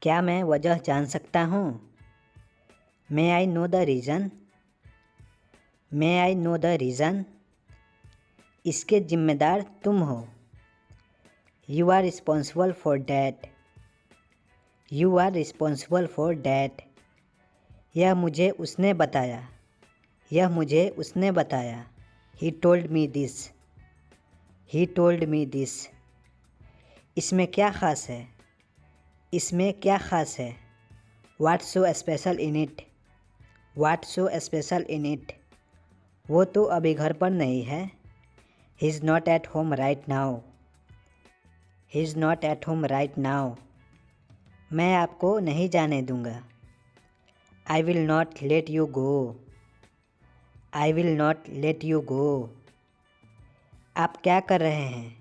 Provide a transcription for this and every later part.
क्या मैं वजह जान सकता हूँ? May I know the reason? May I know the reason? इसके ज़िम्मेदार तुम हो। You are responsible for that. You are responsible for that. यह मुझे उसने बताया। यह मुझे उसने बताया। He told me this. He told me this. इसमें क्या ख़ास है? इसमें क्या ख़ास है? What's so special in it? What's so special in it? वो तो अभी घर पर नहीं है। He is not at home right now. He is not at home right now. मैं आपको नहीं जाने दूंगा। I will not let you go. I will not let you go. आप क्या कर रहे हैं?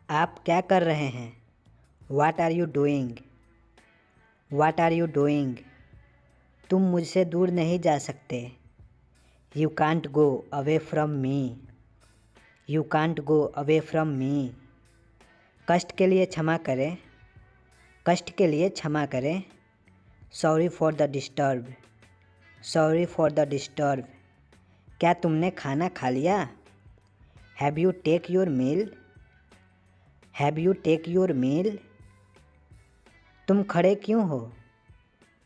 आप क्या कर रहे हैं? What are you doing? What are you doing? तुम मुझसे दूर नहीं जा सकते। You can't go away from me. You can't go away from me. कष्ट के लिए क्षमा करें। कष्ट के लिए क्षमा करें। Sorry for the disturb. Sorry for the disturb. क्या तुमने खाना खा लिया? Have you take your meal? Have you take your meal? तुम खड़े क्यों हो?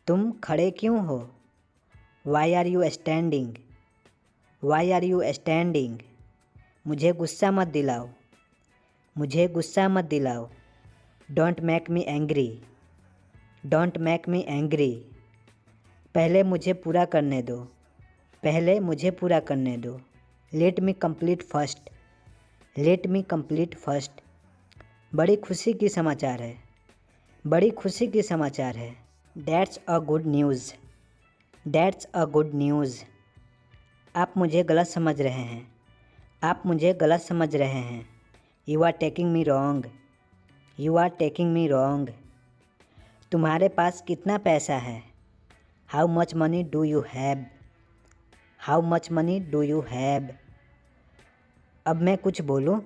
तुम खड़े क्यों हो? Why are you standing? Why are you standing? मुझे गुस्सा मत दिलाओ। मुझे गुस्सा मत दिलाओ। Don't make me angry. Don't make me angry. पहले मुझे पूरा करने दो। पहले मुझे पूरा करने दो। Let me complete first. Let me complete first. बड़ी खुशी की समाचार है। बड़ी खुशी की समाचार है। That's a good news. That's a good news. आप मुझे गलत समझ रहे हैं। आप मुझे गलत समझ रहे हैं। You are taking me wrong. You are taking me wrong. तुम्हारे पास कितना पैसा है? How much money do you have? How much money do you have? अब मैं कुछ बोलूं?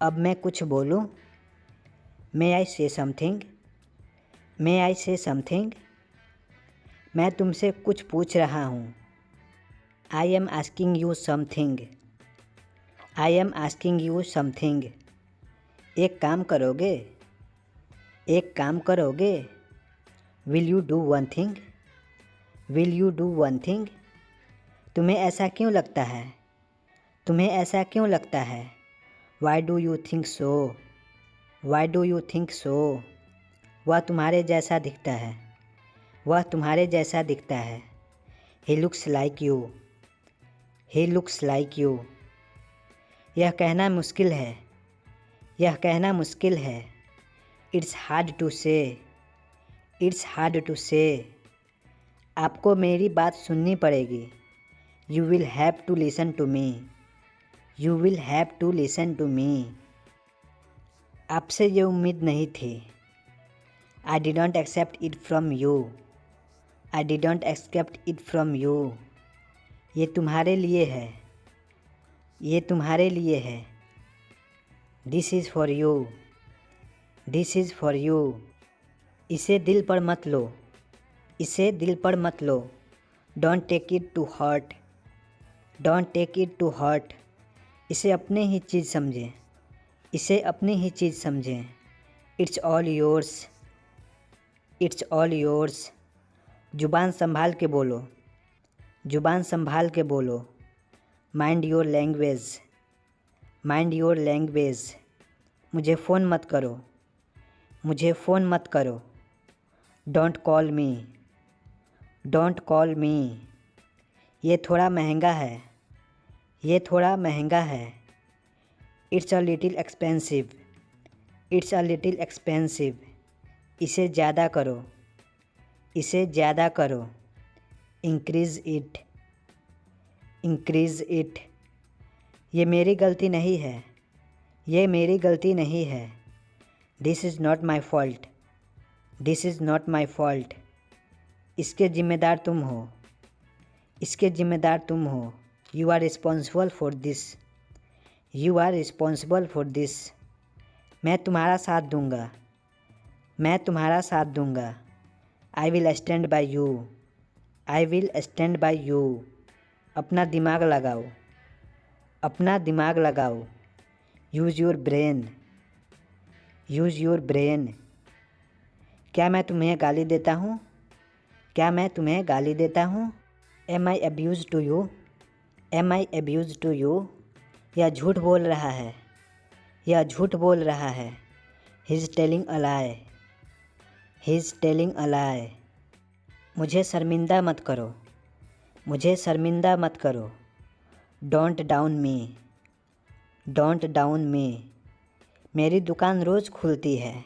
अब मैं कुछ बोलूं? May I say something? May I say something? मैं तुमसे कुछ पूछ रहा हूँ। I am asking you something. I am asking you something. एक काम करोगे? एक काम करोगे? Will you do one thing? Will you do one thing? तुम्हें ऐसा क्यों लगता है? तुम्हें ऐसा क्यों लगता है? Why do you think so? Why do you think so? वह तुम्हारे जैसा दिखता है। वह तुम्हारे जैसा दिखता है। He looks like you. He looks like you. यह कहना मुश्किल है। यह कहना मुश्किल है। It's hard to say. It's hard to say. आपको मेरी बात सुननी पड़ेगी। You will have to listen to me. You will have to listen to me. आपसे ये उम्मीद नहीं थी। I didn't accept it from you. I didn't accept it from you. ये तुम्हारे लिए है। ये तुम्हारे लिए है। This is for you. This is for you. इसे दिल पर मत लो। इसे दिल पर मत लो। Don't take it to heart. Don't take it to heart. इसे अपने ही चीज़ समझें। इसे अपनी ही चीज़ समझें। It's all yours. It's all yours. जुबान संभाल के बोलो। जुबान संभाल के बोलो। Mind your language. Mind your language. मुझे फ़ोन मत करो। मुझे फ़ोन मत करो। Don't call me. Don't call me. ये थोड़ा महंगा है। ये थोड़ा महंगा है। It's a little expensive. It's a little expensive. इसे ज़्यादा करो। इसे ज़्यादा करो। Increase it. Increase it. ये मेरी गलती नहीं है। ये मेरी गलती नहीं है। This is not my fault. This is not my fault. इसके ज़िम्मेदार तुम हो। इसके ज़िम्मेदार तुम हो। You are responsible for this. You are responsible for this. मैं तुम्हारा साथ दूंगा। मैं तुम्हारा साथ दूंगा। I will stand by you. I will stand by you. अपना दिमाग लगाओ। अपना दिमाग लगाओ। Use your brain. Use your brain. क्या मैं तुम्हें गाली देता हूँ? क्या मैं तुम्हें गाली देता हूँ? Am I abuse to you? Am I abuse to you? यह झूठ बोल रहा है। यह झूठ बोल रहा है। He is telling a lie. He is telling a lie. मुझे शर्मिंदा मत करो। मुझे शर्मिंदा मत करो। Don't down me. Don't down me. मेरी दुकान रोज़ खुलती है।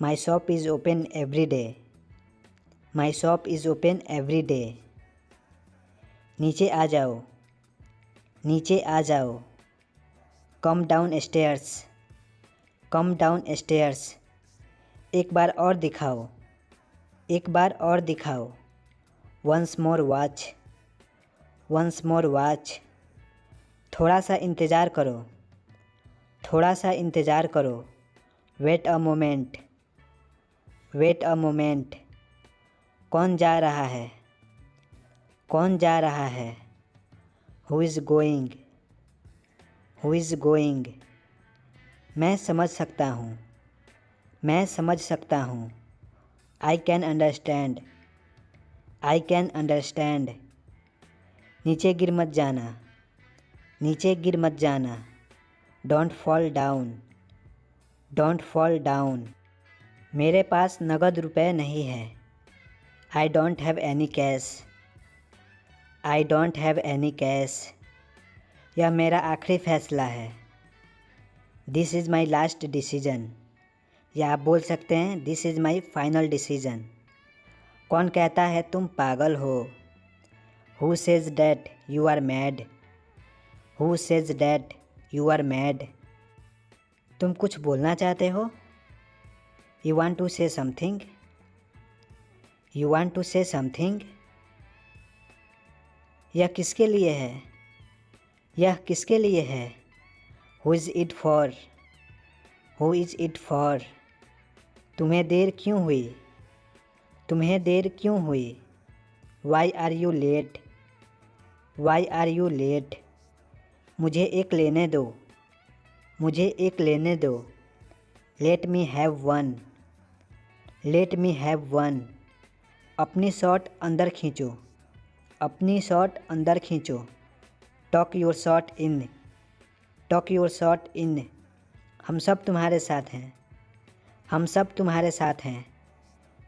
My shop is open every day. My shop is open every day. नीचे आ जाओ। नीचे आ जाओ। कम downstairs. Come downstairs. एक बार और दिखाओ। एक बार और दिखाओ। Once more watch. Once more watch. थोड़ा सा इंतज़ार करो। थोड़ा सा इंतज़ार करो। Wait a moment. Wait a moment. कौन जा रहा है? कौन जा रहा है? Who is going? Who is going? मैं समझ सकता हूँ। मैं समझ सकता हूँ। I can understand. I can understand. नीचे गिर मत जाना। नीचे गिर मत जाना। Don't fall down. Don't fall down. मेरे पास नगद रुपए नहीं है। I don't have any cash. I don't have any cash. यह मेरा आखिरी फैसला है। This is my last decision. या आप बोल सकते हैं this is my final decision. कौन कहता है तुम पागल हो? Who says that you are mad? Who says that you are mad? तुम कुछ बोलना चाहते हो? You want to say something? You want to say something? यह किसके लिए है? यह किसके लिए है? Who is it for? Who is it for? तुम्हें देर क्यों हुई? तुम्हें देर क्यों हुई? Why are you late? Why are you late? मुझे एक लेने दो। मुझे एक लेने दो। Let me have one. Let me have one. अपनी शॉट अंदर खींचो। अपनी शॉट अंदर खींचो। Tuck your shirt in. Tuck your shirt in. हम सब तुम्हारे साथ हैं। हम सब तुम्हारे साथ हैं।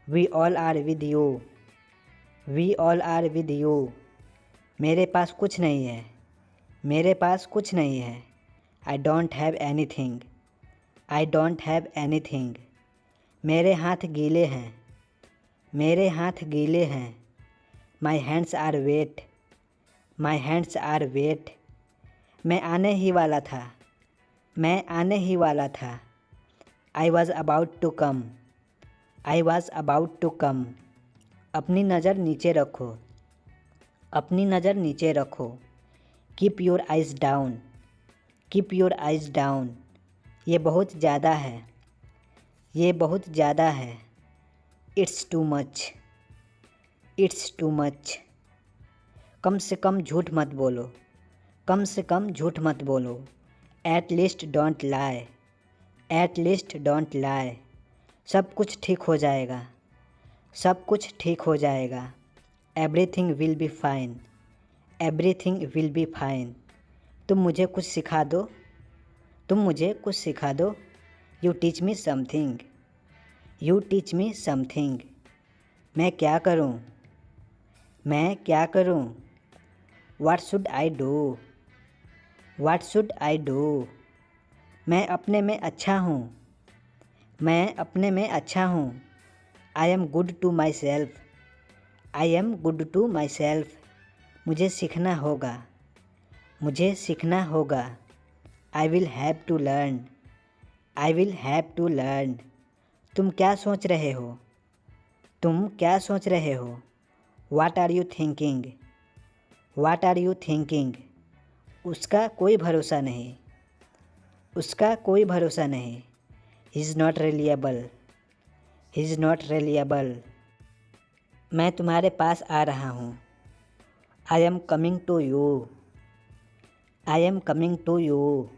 We all are with you. We all are with you. मेरे पास कुछ नहीं है। मेरे पास कुछ नहीं है। I don't have anything. I don't have anything. मेरे हाथ गीले हैं। मेरे हाथ गीले हैं। My hands are wet. My hands are wet. मैं आने ही वाला था। मैं आने ही वाला था। I was about to come. I was about to come. अपनी नज़र नीचे रखो। अपनी नज़र नीचे रखो। Keep your eyes down. Keep your eyes down. ये बहुत ज़्यादा है। ये बहुत ज़्यादा है। It's too much. It's too much. कम से कम झूठ मत बोलो। कम से कम झूठ मत बोलो। At least don't lie. At least don't lie. सब कुछ ठीक हो जाएगा। सब कुछ ठीक हो जाएगा। Everything will be fine. Everything will be fine. तुम मुझे कुछ सिखा दो। तुम मुझे कुछ सिखा दो। You teach me something. You teach me something. मैं क्या करूं? मैं क्या करूं? What should I do? What should I do? मैं अपने में अच्छा हूँ। मैं अपने में अच्छा हूँ। I am good to myself. I am good to myself. मुझे सीखना होगा। मुझे सीखना होगा। I will have to learn. I will have to learn. तुम क्या सोच रहे हो? तुम क्या सोच रहे हो? What are you thinking? What are you thinking? उसका कोई भरोसा नहीं। उसका कोई भरोसा नहीं। He is not reliable. He is not reliable. मैं तुम्हारे पास आ रहा हूँ। I am coming to you. I am coming to you.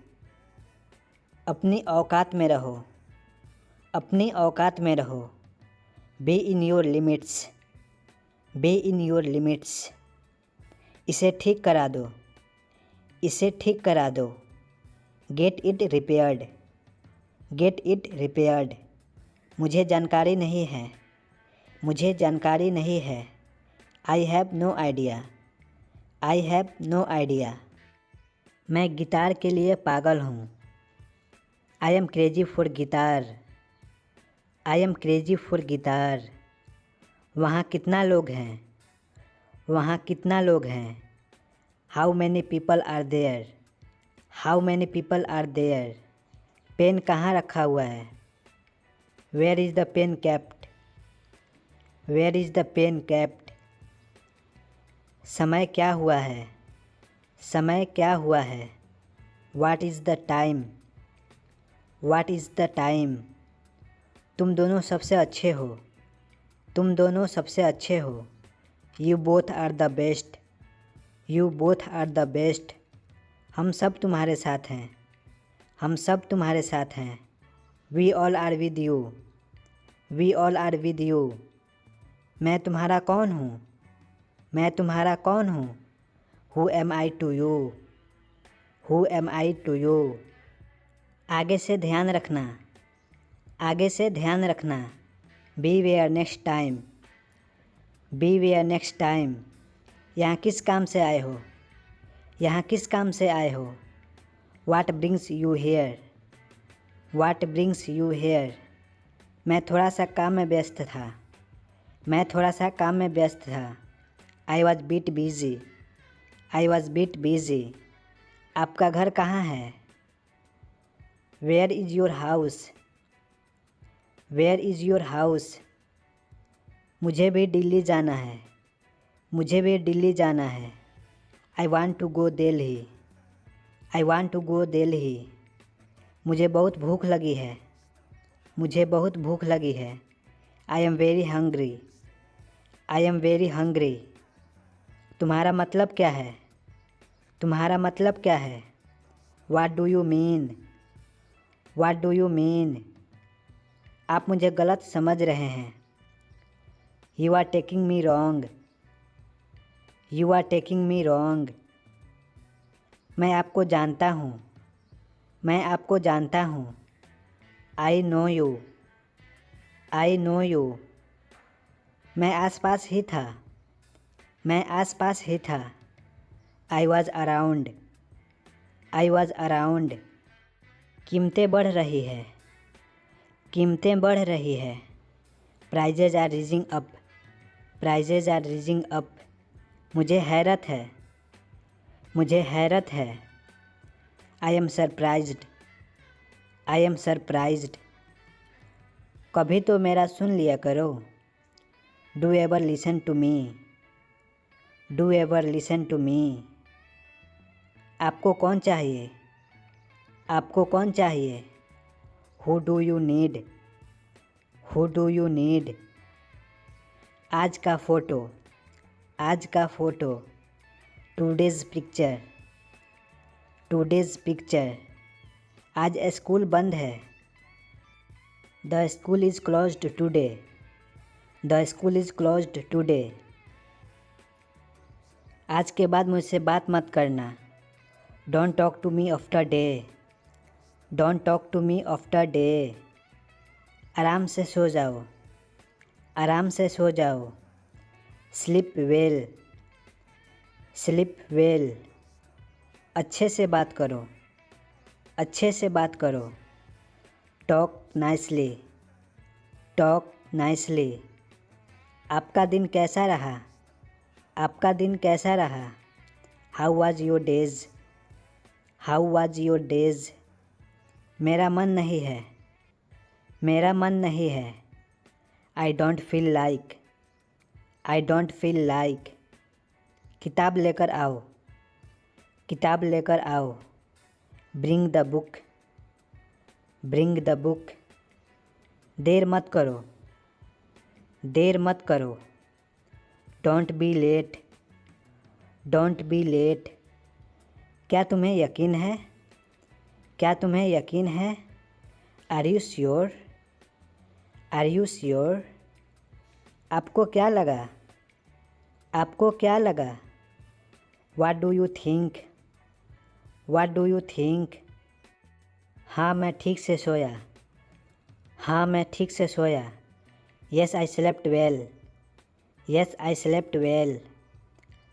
अपनी औकात में रहो। अपनी औकात में रहो। Be in your limits. Be in your limits. इसे ठीक करा दो। इसे ठीक करा दो। Get it repaired. Get it repaired. मुझे जानकारी नहीं है। मुझे जानकारी नहीं है। I have no idea. I have no idea. मैं गिटार के लिए पागल हूँ। I am crazy for guitar. I am crazy for guitar. वहाँ कितना लोग हैं। वहाँ कितना लोग हैं। How many people are there. How many people are there. Pen कहाँ रखा हुआ है। Where is the pen kept. Where is the pen kept. समय क्या हुआ है। समय क्या हुआ है। What is the time. What is the time. तुम दोनों सबसे अच्छे हो। तुम दोनों सबसे अच्छे हो। You both are the best. You both are the best. हम सब तुम्हारे साथ हैं। हम सब तुम्हारे साथ हैं। We all are with you. We all are with you. मैं तुम्हारा कौन हूँ। मैं तुम्हारा कौन हूँ। Who am I to you. Who am I to you. आगे से ध्यान रखना। आगे से ध्यान रखना। Beware next time. Beware next time. यहाँ किस काम से आए हो। यहाँ किस काम से आए हो। What brings you here. What brings you here. मैं थोड़ा सा काम में व्यस्त था। मैं थोड़ा सा काम में व्यस्त था। I was bit busy. I was bit busy. आपका घर कहाँ है। Where is your house. Where is your house. मुझे भी दिल्ली जाना है। मुझे भी दिल्ली जाना है। I want to go Delhi. I want to go Delhi. मुझे बहुत भूख लगी है। मुझे बहुत भूख लगी है। I am very hungry. I am very hungry. तुम्हारा मतलब क्या है। तुम्हारा मतलब क्या है। What do you mean. What do you mean. आप मुझे गलत समझ रहे हैं। You are taking me wrong. You are taking me wrong. मैं आपको जानता हूँ। मैं आपको जानता हूँ। I know you. I know you. मैं आसपास ही था। मैं आसपास ही था। I was around. I was around. कीमतें बढ़ रही है। कीमतें बढ़ रही है। Prices are rising up. Prices are rising up. मुझे हैरत है। मुझे हैरत है। I am surprised. I am surprised. कभी तो मेरा सुन लिया करो। Do ever listen to me. Do ever listen to me. आपको कौन चाहिए। आपको कौन चाहिए। Who do you need. Who do you need. आज का फ़ोटो। आज का फ़ोटो। Today's picture. Today's picture. आज स्कूल बंद है। The school is closed today. The school is closed today. आज के बाद मुझसे बात मत करना। Don't talk to me after day. Don't talk to me after day. आराम से सो जाओ। आराम से सो जाओ। Sleep well. Sleep well. अच्छे से बात करो। अच्छे से बात करो। Talk nicely. Talk nicely. आपका दिन कैसा रहा। आपका दिन कैसा रहा। How was your days. How was your days. मेरा मन नहीं है। मेरा मन नहीं है। I don't feel like. I don't feel like. किताब लेकर आओ। किताब लेकर आओ। Bring the book. Bring the book. देर मत करो। देर मत करो। Don't be late. Don't be late. क्या तुम्हें यकीन है? क्या तुम्हें यकीन है? Are you sure? Are you sure? आपको क्या लगा? आपको क्या लगा? What do you think? What do you think? हाँ मैं ठीक से सोया। हाँ मैं ठीक से सोया। Yes I slept well. Yes I slept well.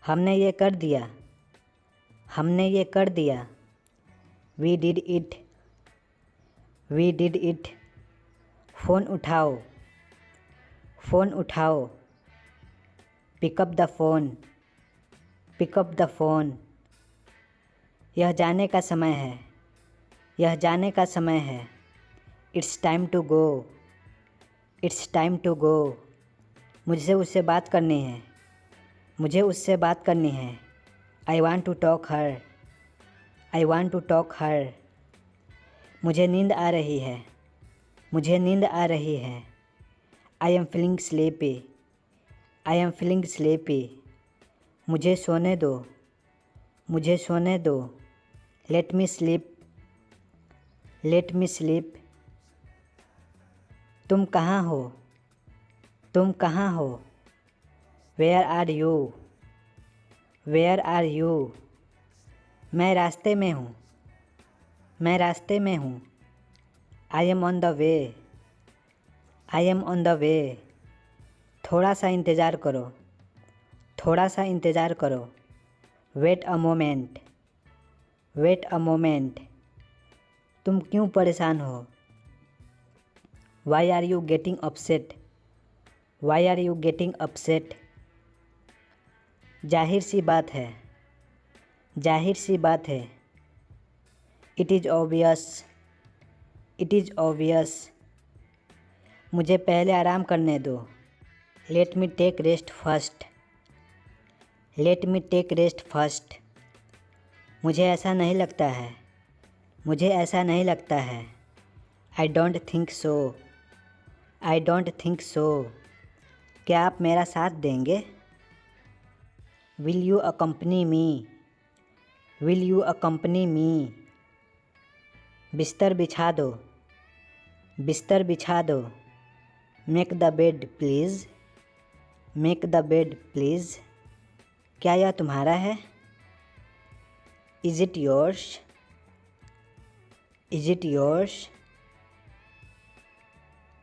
हमने ये कर दिया। हमने ये कर दिया। We did it. We did it. Phone उठाओ। फ़ोन उठाओ। Pick up the phone. Pick up the phone. यह जाने का समय है। यह जाने का समय है। It's time to go. It's time to go. मुझसे उससे बात करनी है। मुझे उससे बात करनी है। I want to talk her. I want to talk her. मुझे नींद आ रही है। मुझे नींद आ रही है। I am feeling sleepy. I am feeling sleepy. मुझे सोने दो। मुझे सोने दो। Let me sleep. Let me sleep. तुम कहाँ हो? तुम कहाँ हो? Where are you? Where are you? मैं रास्ते में हूँ। मैं रास्ते में हूँ। I am on the way. I am on the way. थोड़ा सा इंतज़ार करो। थोड़ा सा इंतज़ार करो। Wait a moment. Wait a moment. तुम क्यों परेशान हो? Why are you getting upset? Why are you getting upset? जाहिर सी बात है। जाहिर सी बात है। It is obvious. It is obvious. मुझे पहले आराम करने दो। Let me take rest first. Let me take rest first. मुझे ऐसा नहीं लगता है। मुझे ऐसा नहीं लगता है। I don't think so. I don't think so. क्या आप मेरा साथ देंगे? Will you accompany me? Will you accompany मी? बिस्तर बिछा दो। बिस्तर बिछा दो। Make the bed please. Make the bed please. क्या यह तुम्हारा है? Is it yours? Is it yours?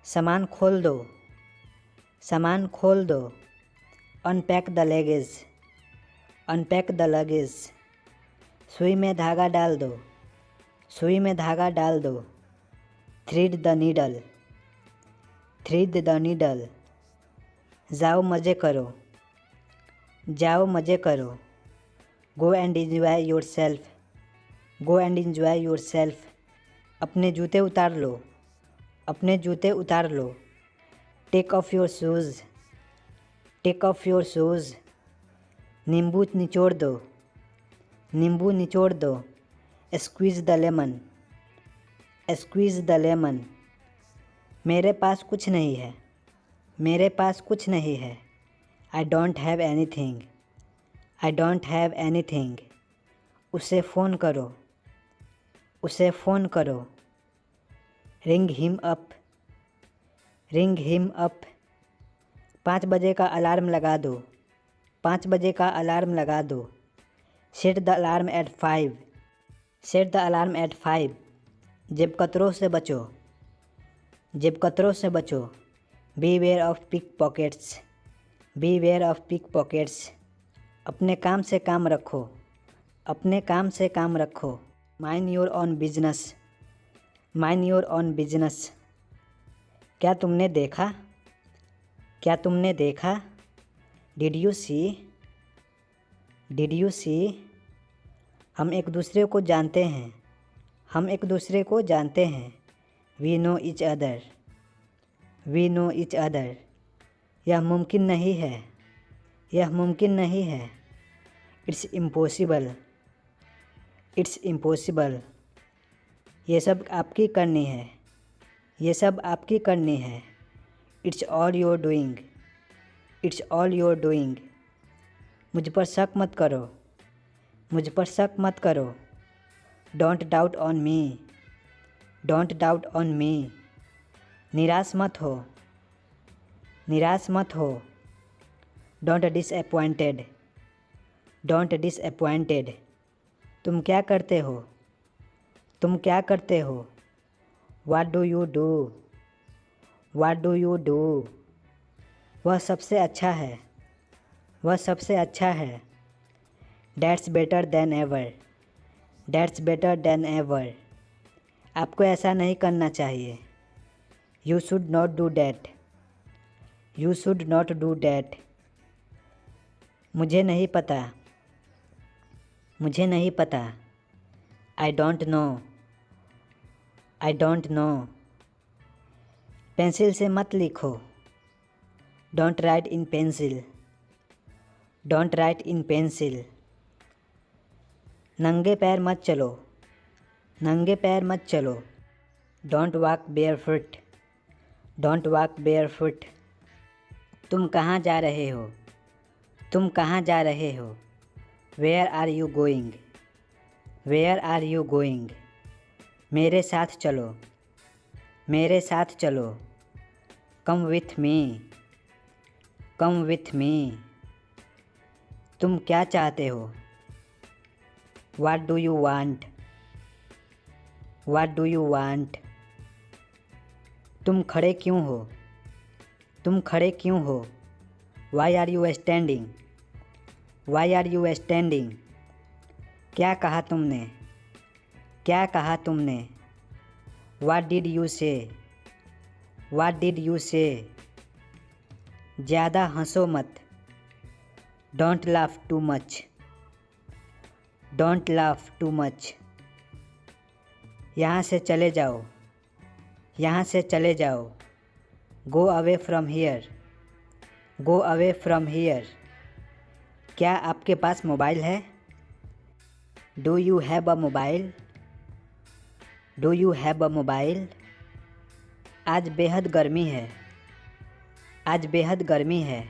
सामान खोल दो। सामान खोल दो। Unpack the luggage. Unpack the luggage. सुई में धागा डाल दो। सुई में धागा डाल दो। Thread the needle. Thread the needle. जाओ मज़े करो। जाओ मज़े करो। Go and enjoy yourself. Go and enjoy yourself. अपने जूते उतार लो। अपने जूते उतार लो। Take off your shoes. Take off your shoes. नींबू निचोड़ दो। नींबू निचोड़ दो। Squeeze the lemon. Squeeze the lemon. मेरे पास कुछ नहीं है। मेरे पास कुछ नहीं है। I don't have anything. I don't have anything. उसे फ़ोन करो। उसे फ़ोन करो। Ring him up. Ring him up. 5 बजे का अलार्म लगा दो। 5 बजे का अलार्म लगा दो। Set the alarm at 5। Set the alarm at 5। जेब कतरों से बचो। जेब कतरों से बचो। Beware of pickpockets. Beware of pickpockets. अपने काम से काम रखो। अपने काम से काम रखो। Mind your own business. Mind your own business. क्या तुमने देखा? क्या तुमने देखा? Did you see? Did you see? हम एक दूसरे को जानते हैं। हम एक दूसरे को जानते हैं। We know each other. We know each other. यह मुमकिन नहीं है। यह मुमकिन नहीं है। It's impossible. It's impossible. ये सब आपकी करनी है। ये सब आपकी करनी है। It's all your doing. It's all your doing. मुझ पर शक मत करो, मुझ पर शक मत करो। Don't doubt on me, don't doubt on me. निराश मत हो, निराश मत हो। Don't disappointed, don't disappointed. तुम क्या करते हो, तुम क्या करते हो। What do you do, what do you do. वह सबसे अच्छा है, वह सबसे अच्छा है। That's better than ever, That's better than ever। आपको ऐसा नहीं करना चाहिए। You should not do that, You should not do that। मुझे नहीं पता, मुझे नहीं पता। I don't know, I don't know। Pencil से मत लिखो। Don't write in pencil, Don't write in pencil। नंगे पैर मत चलो, नंगे पैर मत चलो। Don't walk barefoot, don't walk barefoot. तुम कहाँ जा रहे हो, तुम कहाँ जा रहे हो। Where are you going, where are you going. मेरे साथ चलो, मेरे साथ चलो। Come with me, come with me. तुम क्या चाहते हो। What do you want, What do you want। तुम खड़े क्यों हो, तुम खड़े क्यों हो। Why are you standing, Why are you standing। क्या कहा तुमने, क्या कहा तुमने। What did you say, What did you say। ज़्यादा हंसो मत। Don't laugh too much, Don't laugh too much। यहाँ से चले जाओ, यहाँ से चले जाओ। Go away from here, Go away from here। क्या आपके पास मोबाइल है। Do you have a mobile, Do you have a mobile। आज बेहद गर्मी है, आज बेहद गर्मी है।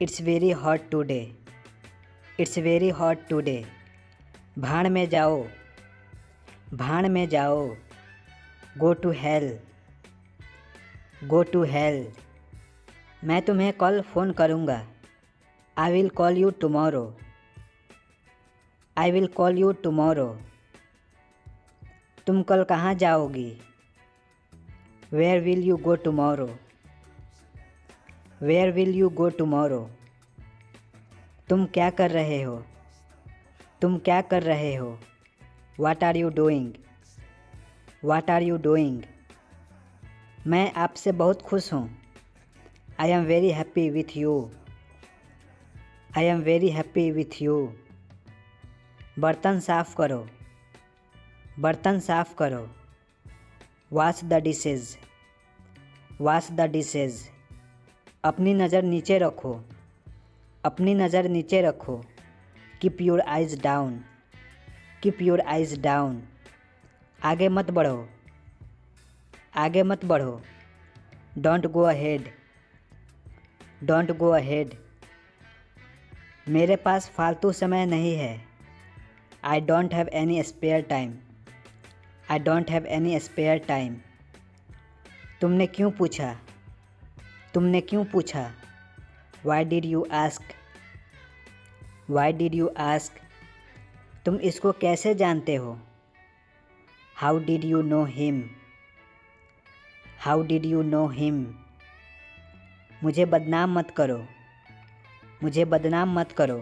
It's very hot today, It's very hot today। भाड़ में जाओ, भाड़ में जाओ। Go to hell, go to hell. मैं तुम्हें कल फ़ोन करूँगा। I will call you tomorrow, I will call you tomorrow. तुम कल कहाँ जाओगी। Where will you go tomorrow, where will you go tomorrow. तुम क्या कर रहे हो, तुम क्या कर रहे हो। What are you doing, What are you doing। मैं आपसे बहुत खुश हूँ। I am very happy with you, I am very happy with you। बर्तन साफ़ करो, बर्तन साफ़ करो। Wash the dishes, Wash the dishes। अपनी नज़र नीचे रखो, अपनी नज़र नीचे रखो। Keep your eyes down, Keep your eyes down। आगे मत बढ़ो, आगे मत बढ़ो। Don't go ahead, Don't go ahead। मेरे पास फालतू समय नहीं है। I don't have any spare time, I don't have any spare time। तुमने क्यों पूछा, तुमने क्यों पूछा। Why did you ask, Why did you ask। तुम इसको कैसे जानते हो। How did you know him, How did you know him। मुझे बदनाम मत करो, मुझे बदनाम मत करो।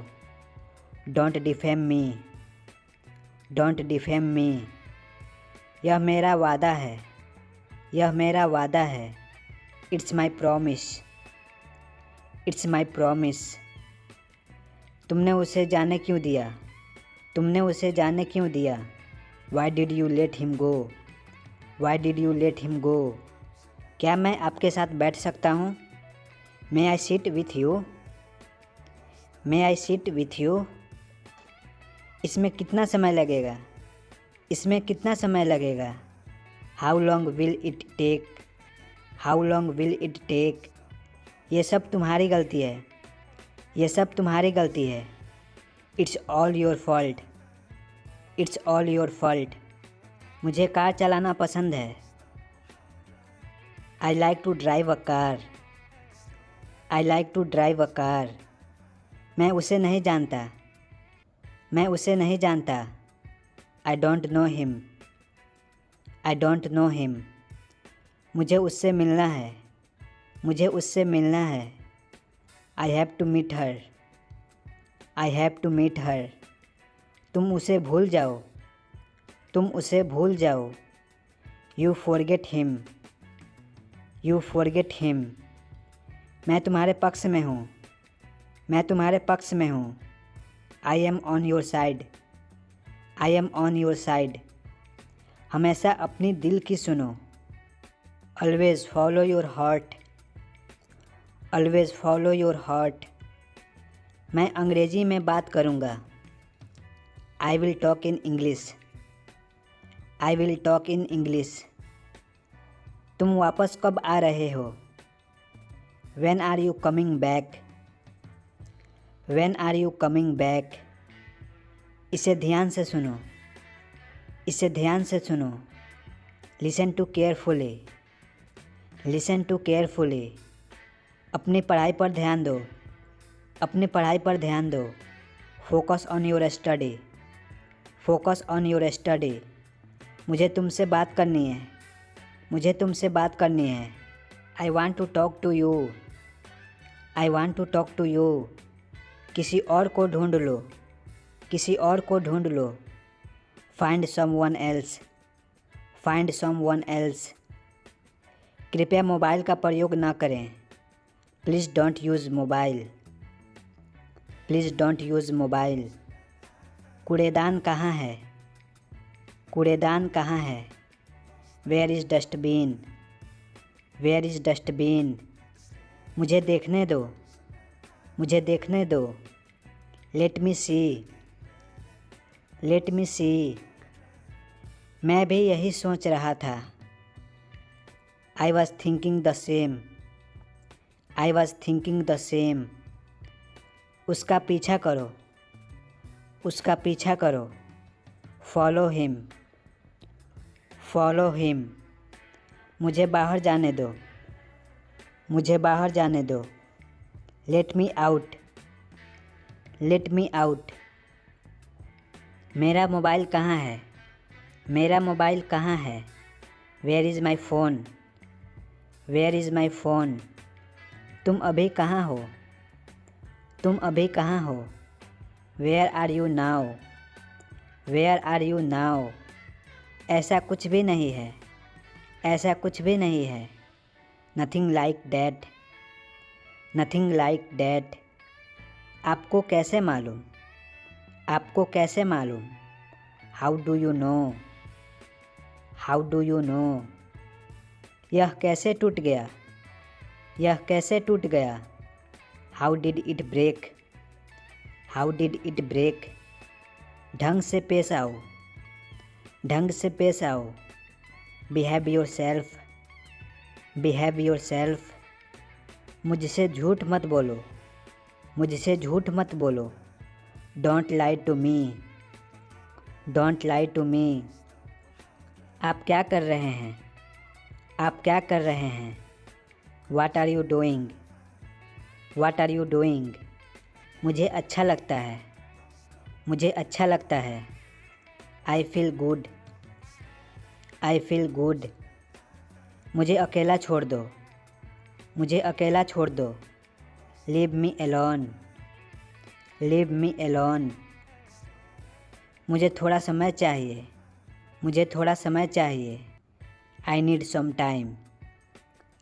Don't defame me, Don't defame me। यह मेरा वादा है, यह मेरा वादा है। It's my promise, It's my promise। तुमने उसे जाने क्यों दिया, तुमने उसे जाने क्यों दिया। Why did you let him go, Why did you let him go। क्या मैं आपके साथ बैठ सकता हूँ। May I sit with you, May I sit with you। इसमें कितना समय लगेगा, इसमें कितना समय लगेगा। How long will it take, How long will it take। ये सब तुम्हारी गलती है, ये सब तुम्हारी गलती है। It's all your fault, it's all your fault. मुझे कार चलाना पसंद है। I like to drive a car, I like to drive a car. मैं उसे नहीं जानता, मैं उसे नहीं जानता। I don't know him, I don't know him. मुझे उससे मिलना है, मुझे उससे मिलना है। I have to meet her, I have to meet her. तुम उसे भूल जाओ, तुम उसे भूल जाओ। You forget him, you forget him. मैं तुम्हारे पक्ष में हूँ, मैं तुम्हारे पक्ष में हूँ। I am on your side, I am on your side. हमेशा अपनी दिल की सुनो। Always follow your heart, always follow your heart. मैं अंग्रेज़ी में बात करूँगा। I will talk in English, I will talk in English. तुम वापस कब आ रहे हो? When are you coming back, when are you coming back. इसे ध्यान से सुनो, इसे ध्यान से सुनो। Listen to carefully, listen to carefully. अपनी पढ़ाई पर ध्यान दो, अपनी पढ़ाई पर ध्यान दो। Focus on your study, focus on your study. मुझे तुमसे बात करनी है, मुझे तुमसे बात करनी है। I want to talk to you, I want to talk to you. किसी और को ढूंढ लो, किसी और को ढूंढ लो। Find someone else, find someone else. कृपया मोबाइल का प्रयोग ना करें। Please don't use mobile, please don't use mobile. कूड़ेदान कहाँ है, कूड़ेदान कहाँ है? Where is dustbin, where is dustbin. मुझे देखने दो, मुझे देखने दो। Let me see, let me सी। मैं भी यही सोच रहा था। I was thinking the same, I was thinking the same. उसका पीछा करो, उसका पीछा करो। Follow him, follow him. मुझे बाहर जाने दो, मुझे बाहर जाने दो। Let me out, let me out. मेरा मोबाइल कहाँ है, मेरा मोबाइल कहाँ है? Where is my phone, where is my phone. तुम अभी कहाँ हो, तुम अभी कहाँ हो? Where are you now, where are you now. ऐसा कुछ भी नहीं है, ऐसा कुछ भी नहीं है। Nothing like that, nothing like that. आपको कैसे मालूम, आपको कैसे मालूम? How do you know, how do you know. यह कैसे टूट गया, यह कैसे टूट गया? How did it break, how did it break. ढंग से पेश आओ, ढंग से पेश आओ। Behave yourself, behave yourself. मुझसे झूठ मत बोलो, मुझसे झूठ मत बोलो। Don't lie to me, don't lie to मी। आप क्या कर रहे हैं, आप क्या कर रहे हैं? What are you doing, what are you doing. मुझे अच्छा लगता है, मुझे अच्छा लगता है। I feel good, I feel good. मुझे अकेला छोड़ दो, मुझे अकेला छोड़ दो। Leave me alone, leave me alone. मुझे थोड़ा समय चाहिए, मुझे थोड़ा समय चाहिए। I need some time,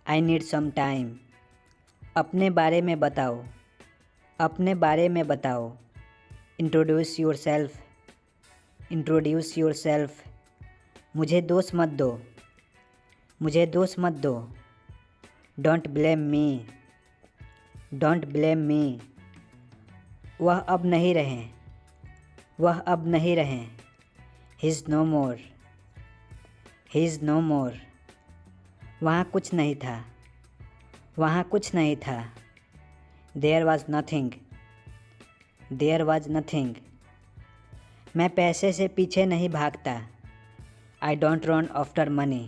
I need some time. अपने बारे में बताओ, अपने बारे में बताओ। Introduce yourself, introduce your self. मुझे दोष मत दो, मुझे दोष मत दो। Don't blame me, don't blame me. वह अब नहीं रहें, वह अब नहीं रहें। He is no more, he is no more. वहाँ कुछ नहीं था, वहाँ कुछ नहीं था। There was nothing, there was nothing. मैं पैसे से पीछे नहीं भागता, I don't run after money,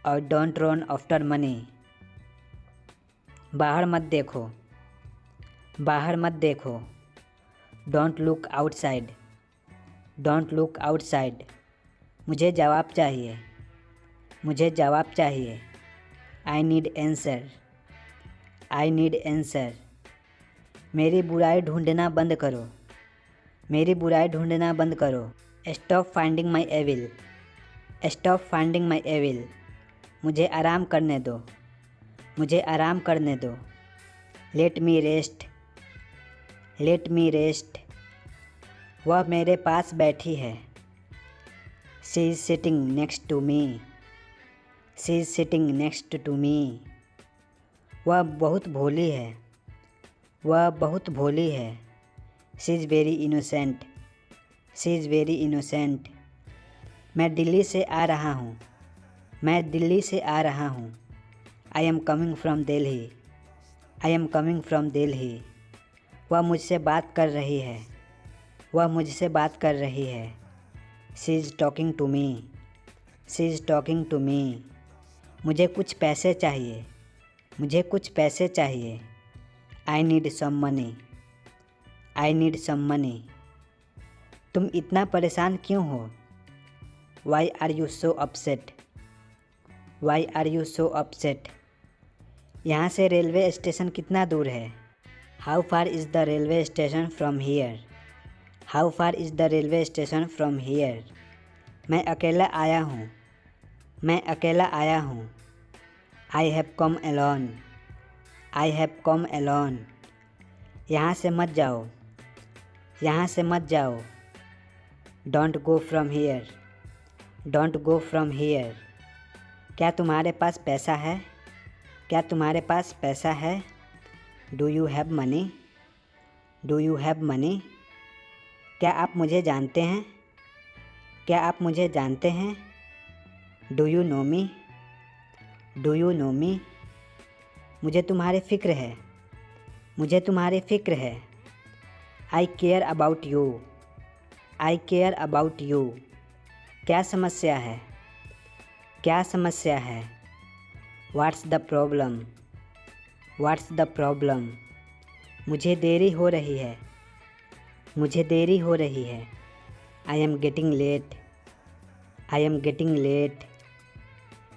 I don't run after money. बाहर मत देखो, बाहर मत देखो, don't look outside, don't look outside. मुझे जवाब चाहिए, मुझे जवाब चाहिए, I need answer, I need answer. मेरी बुराई ढूंढना बंद करो, मेरी बुराई ढूंढना बंद करो, stop finding my evil, stop finding my evil. मुझे आराम करने दो, मुझे आराम करने दो, let me rest, let me rest. वह मेरे पास बैठी है, she is sitting next to me, she is sitting next to me. वह बहुत भोली है, वह बहुत भोली है, she is very innocent, she is very innocent. मैं दिल्ली से आ रहा हूँ, मैं दिल्ली से आ रहा हूँ, I am coming from Delhi, I am coming from Delhi. वह मुझसे बात कर रही है, वह मुझसे बात कर रही है, she is talking to me, she is talking to me. मुझे कुछ पैसे चाहिए, मुझे कुछ पैसे चाहिए, I need some money, I need some money. तुम इतना परेशान क्यों हो, why are you so upset, why are you so upset. यहाँ से रेलवे स्टेशन कितना दूर है, how far is the railway station from here, how far is the railway station from here. मैं अकेला आया हूँ, मैं अकेला आया हूँ, I have come alone, I have come alone. यहाँ से मत जाओ, यहाँ से मत जाओ, don't go from here, don't go from here. क्या तुम्हारे पास पैसा है, क्या तुम्हारे पास पैसा है, do you have money, do you have money. क्या आप मुझे जानते हैं, क्या आप मुझे जानते हैं, do you know me, do you know me. मुझे तुम्हारी फ़िक्र है, मुझे तुम्हारी फ़िक्र है, I care about you, I care about you. क्या समस्या है, क्या समस्या है, what's the problem, what's the problem. मुझे देरी हो रही है, मुझे देरी हो रही है, I am getting late, I am getting late.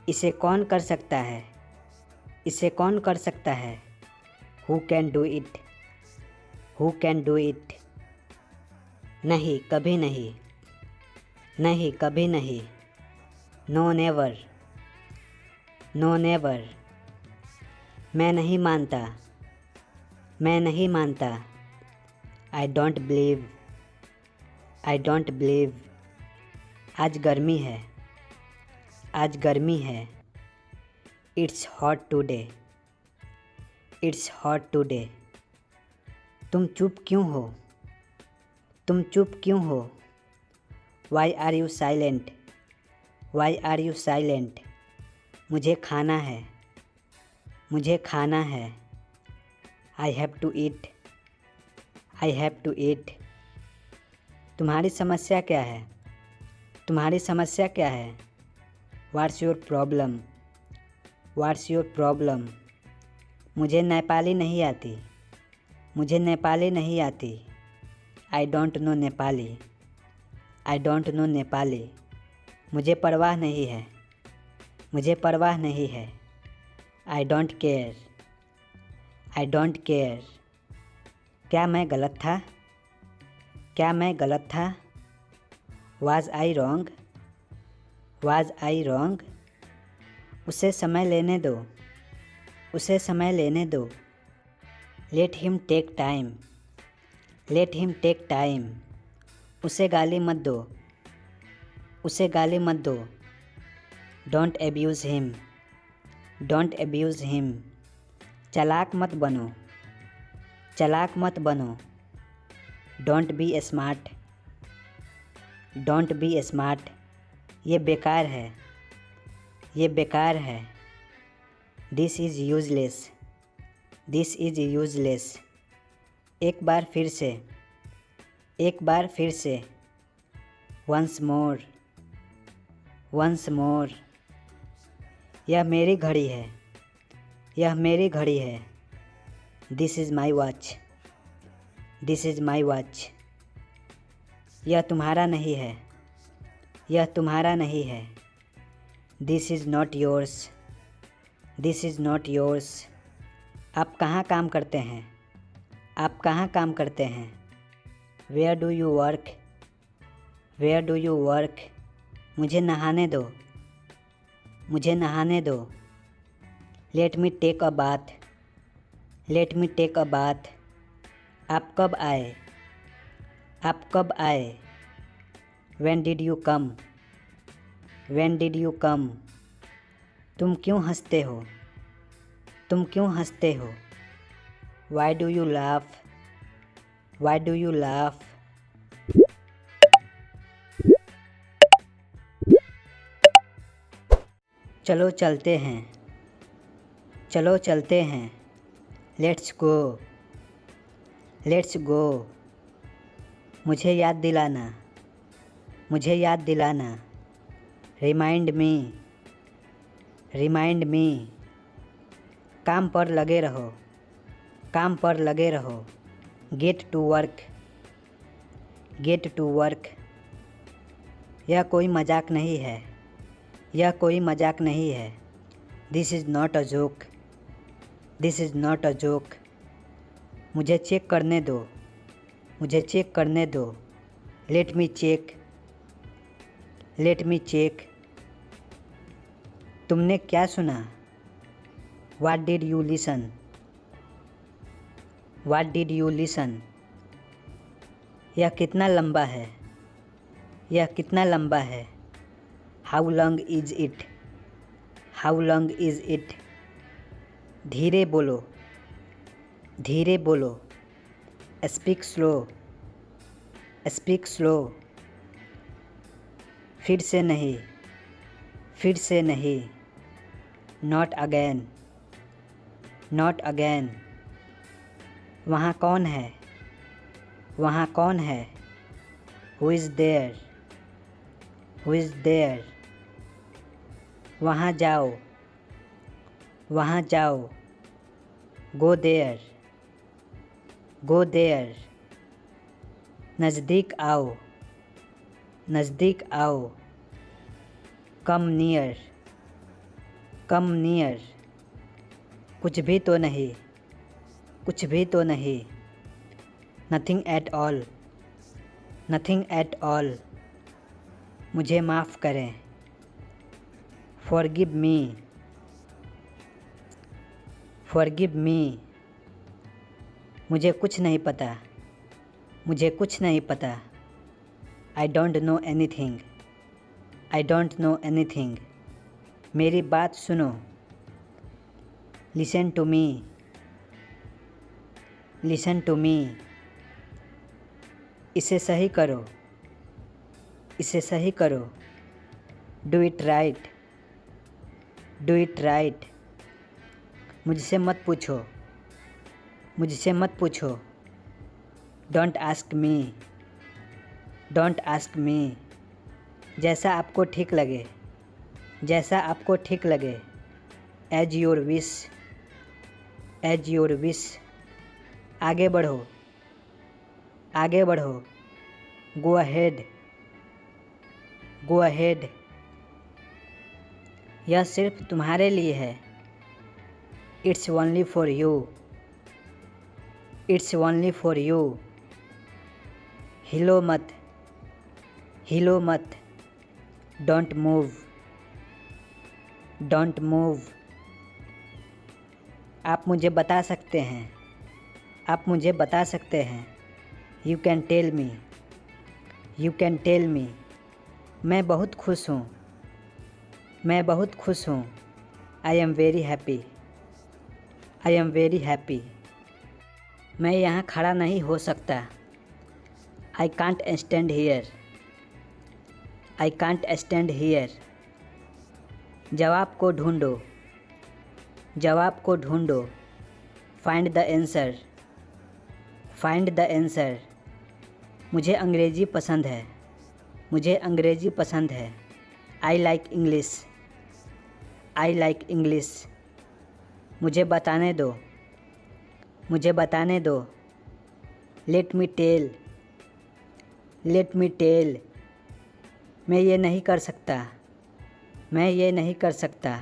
इसे कौन कर सकता है, इसे कौन कर सकता है, who can do it, who can do it. नहीं कभी नहीं, नहीं कभी नहीं, नो नेवर, नो नेवर। मैं नहीं मानता, मैं नहीं मानता, I don't believe, I don't believe. आज गर्मी है, आज गर्मी है, it's hot today, it's hot today. तुम चुप क्यों हो, तुम चुप क्यों हो, why are you silent, why are you silent. मुझे खाना है, मुझे खाना है, I have to eat, I have to eat. तुम्हारी समस्या क्या है, तुम्हारी समस्या क्या है, what's your problem, what's your problem. मुझे नेपाली नहीं आती, मुझे नेपाली नहीं आती, I don't know Nepali, I don't know Nepali. मुझे परवाह नहीं है, मुझे परवाह नहीं है, I don't care, I don't care. क्या मैं गलत था, क्या मैं गलत था, was I wrong, was I wrong. उसे समय लेने दो, उसे समय लेने दो, let him take time, let him take time. उसे गाली मत दो, उसे गाली मत दो, don't abuse him, don't abuse him. चालाक मत बनो, चालाक मत बनो, don't be smart, don't be smart. ये बेकार है, ये बेकार है, this is useless, this is useless. एक बार फिर से, एक बार फिर से। Once more, once more. यह मेरी घड़ी है, यह मेरी घड़ी है। This is my watch, this is my watch. यह तुम्हारा नहीं है, यह तुम्हारा नहीं है। This is not yours, this is not yours. आप कहाँ काम करते हैं, आप कहाँ काम करते हैं। Where do you work, where do you work. मुझे नहाने दो, मुझे नहाने दो। Let me take a bath, let me take a bath. आप कब आए, आप कब आए। When did you come, when did you come। तुम क्यों हंसते हो, तुम क्यों हंसते हो। Why do you laugh, why do you laugh। चलो चलते हैं, चलो चलते हैं। Let's go, let's go. मुझे याद दिलाना, मुझे याद दिलाना। Remind me, remind me. काम पर लगे रहो, काम पर लगे रहो। Get to work, get to work. यह कोई मजाक नहीं है, यह कोई मजाक नहीं है। This is not a joke, this is not a joke. मुझे चेक करने दो, मुझे चेक करने दो। Let me check, let me check. तुमने क्या सुना। What did you listen, what did you listen। यह कितना लंबा है, यह कितना लंबा है। How long is it, how long is it। धीरे बोलो, धीरे बोलो। Speak slow, speak slow। फिर से नहीं, फिर से नहीं। Not again, not again। वहाँ कौन है, वहाँ कौन है। Who is there, who is there। वहाँ जाओ, वहाँ जाओ। Go there, go there। नज़दीक आओ, नज़दीक आओ। Come near, come near। कुछ भी तो नहीं, कुछ भी तो नहीं। Nothing at all, nothing at all। मुझे माफ़ करें। Forgive me, forgive me। मुझे कुछ नहीं पता, मुझे कुछ नहीं पता। I don't know anything, I don't know anything। मेरी बात सुनो। Listen to me, listen to me। इसे सही करो, इसे सही करो। Do it right, do it right। मुझसे मत पूछो, मुझसे मत पूछो। Don't ask me, don't ask me। जैसा आपको ठीक लगे, जैसा आपको ठीक लगे। As your wish, as your wish। आगे बढ़ो, आगे बढ़ो। Go ahead, go ahead। यह सिर्फ तुम्हारे लिए है। It's only for you, it's only for you। हिलो मत, हिलो मत। Don't move, don't move। आप मुझे बता सकते हैं, आप मुझे बता सकते हैं। You can tell me, you can tell me। मैं बहुत खुश हूँ, मैं बहुत खुश हूँ। I am very happy, I am very happy। मैं यहाँ खड़ा नहीं हो सकता। I can't stand here, I can't stand here। जवाब को ढूंढो, जवाब को ढूंढो। Find the answer, find the answer. मुझे अंग्रेज़ी पसंद है, मुझे अंग्रेज़ी पसंद है। I like English, I like English. मुझे बताने दो, मुझे बताने दो। Let me tell, let me tell. मैं ये नहीं कर सकता, मैं ये नहीं कर सकता।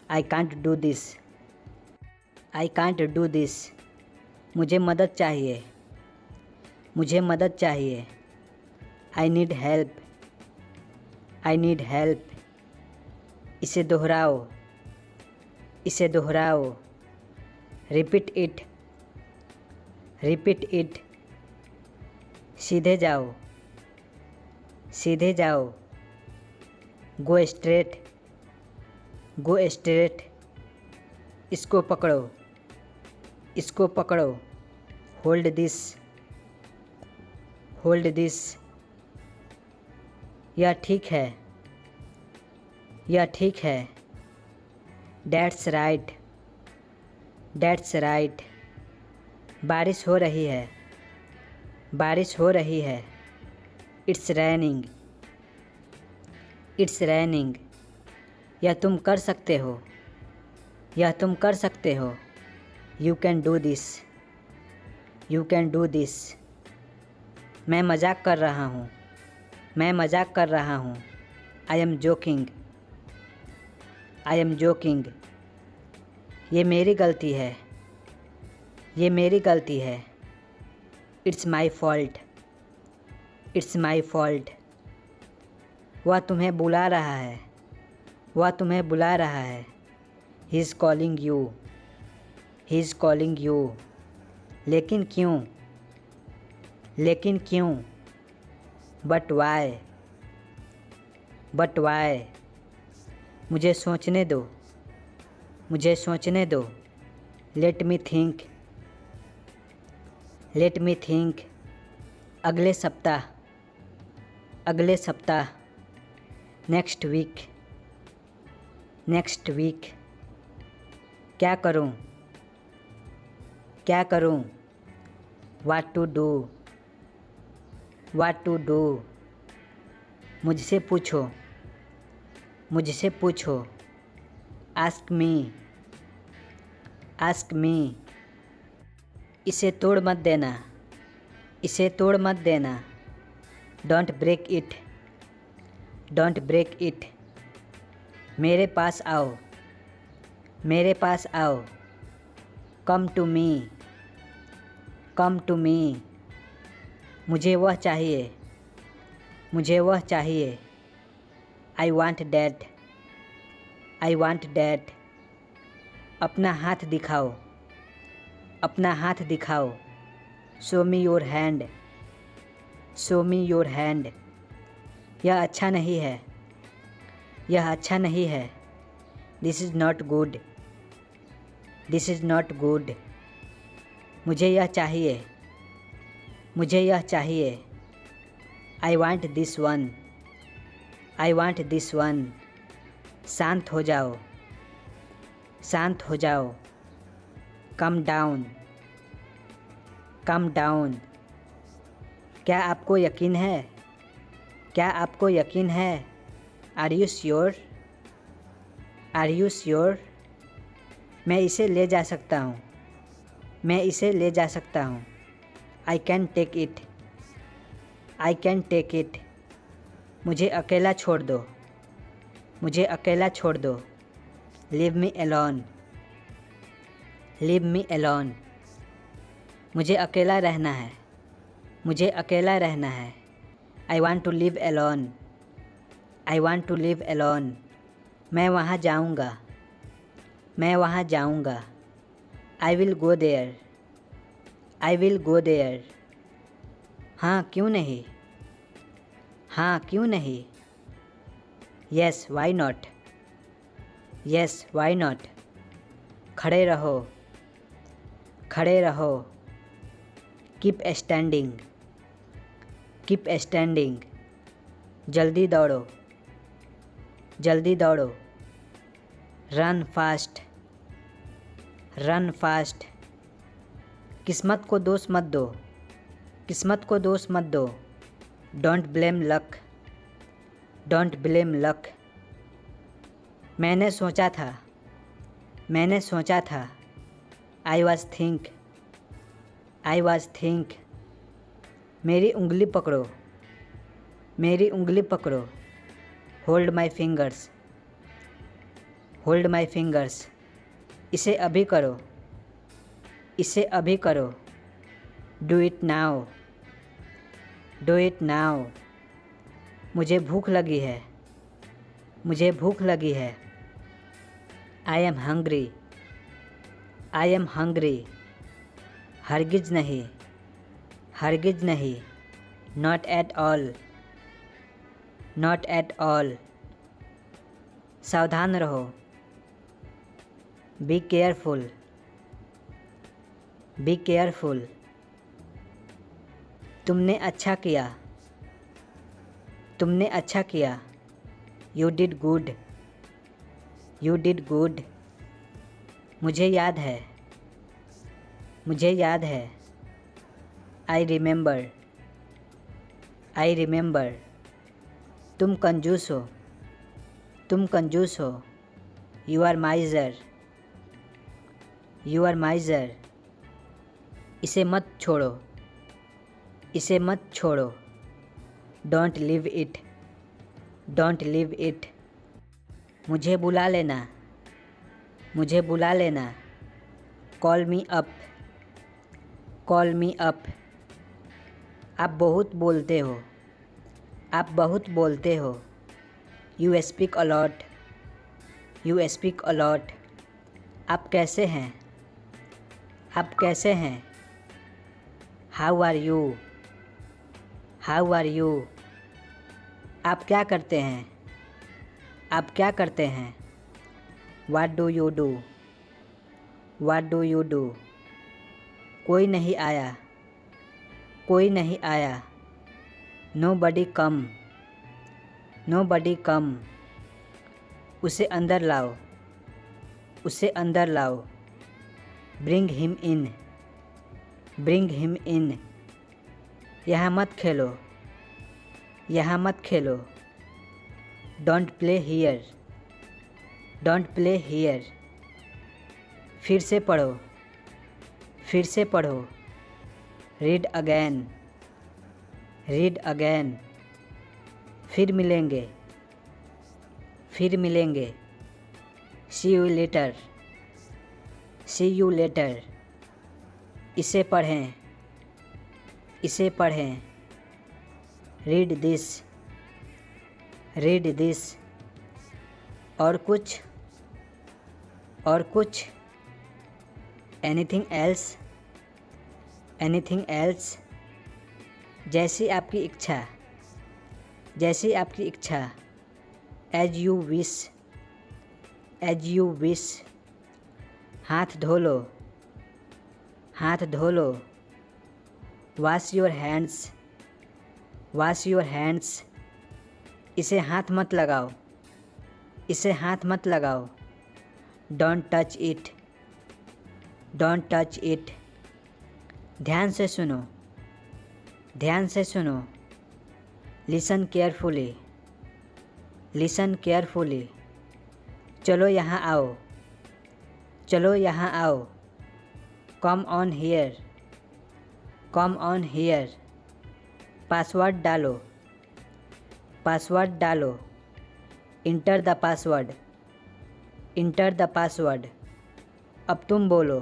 I can't do this, I can't do this. मुझे मदद चाहिए, मुझे मदद चाहिए। I need help, I need help. इसे दोहराओ, इसे दोहराओ। Repeat it, repeat it. सीधे जाओ, सीधे जाओ। Go straight, go straight. इसको पकड़ो, इसको पकड़ो। Hold this, hold this. यह ठीक है, यह ठीक है। That's right, that's right। बारिश हो रही है, बारिश हो रही है। It's raining, it's raining। यह तुम कर सकते हो, यह तुम कर सकते हो। You can do this, you can do this। मैं मजाक कर रहा हूँ, मैं मजाक कर रहा हूँ। I am joking, I am joking. ये मेरी गलती है, ये मेरी गलती है। It's my fault, it's my fault. वह तुम्हें बुला रहा है, वह तुम्हें बुला रहा है। He is calling you, he is calling you. लेकिन क्यों, लेकिन क्यों। But why, but why. मुझे सोचने दो, मुझे सोचने दो। Let me think, let me think. अगले सप्ताह, अगले सप्ताह। Next week, next week. क्या करूं, क्या करूं। What to do, what to do. मुझसे पूछो, मुझसे पूछो। Ask me, ask me. इसे तोड़ मत देना, इसे तोड़ मत देना। Don't break it, don't break it. मेरे पास आओ, मेरे पास आओ। Come to me, come to me. मुझे वह चाहिए, मुझे वह चाहिए। I want that, I want that. अपना हाथ दिखाओ, अपना हाथ दिखाओ। Show me your hand, show me your hand. यह अच्छा नहीं है, यह अच्छा नहीं है। This is not good, this is not good. मुझे यह चाहिए, मुझे यह चाहिए। I want this one, I want this one. शांत हो जाओ, शांत हो जाओ। कम डाउन, कम डाउन। क्या आपको यकीन है, क्या आपको यकीन है। Are you sure, are you sure. मैं इसे ले जा सकता हूँ, मैं इसे ले जा सकता हूँ। I can take it, I can take it. मुझे अकेला छोड़ दो, मुझे अकेला छोड़ दो। Leave me alone, leave me alone. मुझे अकेला रहना है, मुझे अकेला रहना है। I want to live alone, I want to live alone. मैं वहाँ जाऊँगा, मैं वहाँ जाऊँगा। I will go there, I will go there. हाँ क्यों नहीं, हाँ क्यों नहीं। Yes why not, yes why not. खड़े रहो, खड़े रहो। Keep standing, keep standing. जल्दी दौड़ो, जल्दी दौड़ो। Run fast, run fast. किस्मत को दोष मत दो, किस्मत को दोष मत दो। Don't blame luck, don't blame luck. मैंने सोचा था, मैंने सोचा था। I was think, I was think. मेरी उंगली पकड़ो, मेरी उंगली पकड़ो। Hold my fingers, hold my fingers. इसे अभी करो, इसे अभी करो। Do it now, do it now. मुझे भूख लगी है, मुझे भूख लगी है। I am hungry, I am hungry. हरगिज नहीं, हरगिज नहीं। Not at all, not at all. सावधान रहो, बी केयरफुल, बी केयरफुल। तुमने अच्छा किया, तुमने अच्छा किया। You did good, you did good. मुझे याद है, मुझे याद है। I remember, I remember. तुम कंजूस हो, तुम कंजूस हो। You are miser, you are miser. इसे मत छोड़ो, इसे मत छोड़ो। Don't leave it, don't leave it. मुझे बुला लेना, मुझे बुला लेना। Call me up, call me up. आप बहुत बोलते हो, आप बहुत बोलते हो। You speak a lot, you speak allot. आप कैसे हैं, आप कैसे हैं। How are you, how are you. आप क्या करते हैं, आप क्या करते हैं। What do you do, what do you do. कोई नहीं आया, कोई नहीं आया। Nobody come, nobody come. उसे अंदर लाओ, उसे अंदर लाओ। Bring him in, bring him in. यहाँ मत खेलो, यहाँ मत खेलो। Don't play here, don't play here. फिर से पढ़ो, फिर से पढ़ो। Read again, read again. फिर मिलेंगे, फिर मिलेंगे। See you later, see you later. इसे पढ़ें, इसे पढ़ें। Read this, read this. और कुछ, और कुछ। Anything else, anything else. जैसी आपकी इच्छा, जैसी आपकी इच्छा। As you wish, as you wish. हाथ धो लो, हाथ धो लो। Wash your hands, wash your hands. इसे हाथ मत लगाओ, इसे हाथ मत लगाओ। Don't touch it, don't touch it. ध्यान से सुनो, ध्यान से सुनो। Listen carefully, listen carefully. चलो यहाँ आओ, चलो यहाँ आओ। Come on here, come on here. Password डालो, पासवर्ड डालो। Enter the password, enter the password. अब तुम बोलो,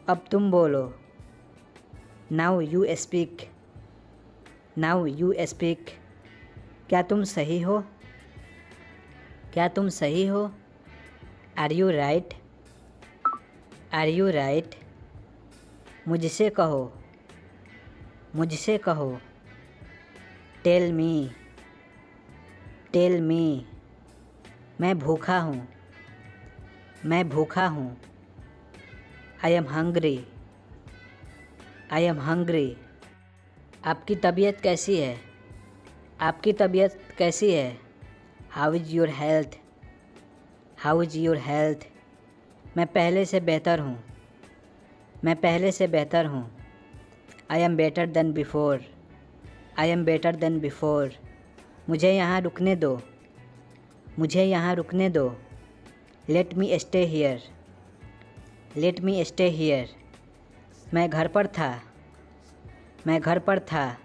अब तुम बोलो। Now you speak, now you speak. क्या तुम सही हो, क्या तुम सही हो। Are you right, are you right. मुझसे कहो, मुझसे कहो। Tell me, tell me. मैं भूखा हूँ, मैं भूखा हूँ। I am hungry, I am hungry. आपकी तबीयत कैसी है, आपकी तबीयत कैसी है। How is your health, how is your health. मैं पहले से बेहतर हूँ, मैं पहले से बेहतर हूँ। I am better than before. I am better than before. मुझे यहाँ रुकने दो। मुझे यहाँ रुकने दो। Let me stay here. Let me stay here. मैं घर पर था। मैं घर पर था।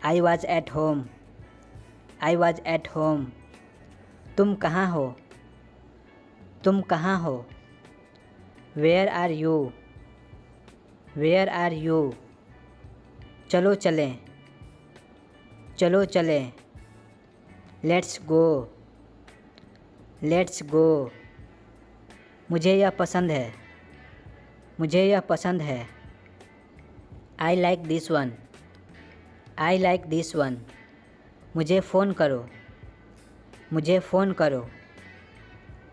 I was at home. I was at home. तुम कहाँ हो? तुम कहाँ हो? Where are you? Where are you? चलो चलें। चलो चलें। Let's go. Let's go. मुझे यह पसंद है। मुझे यह पसंद है। I like this one. I like this one. मुझे फ़ोन करो। मुझे फ़ोन करो।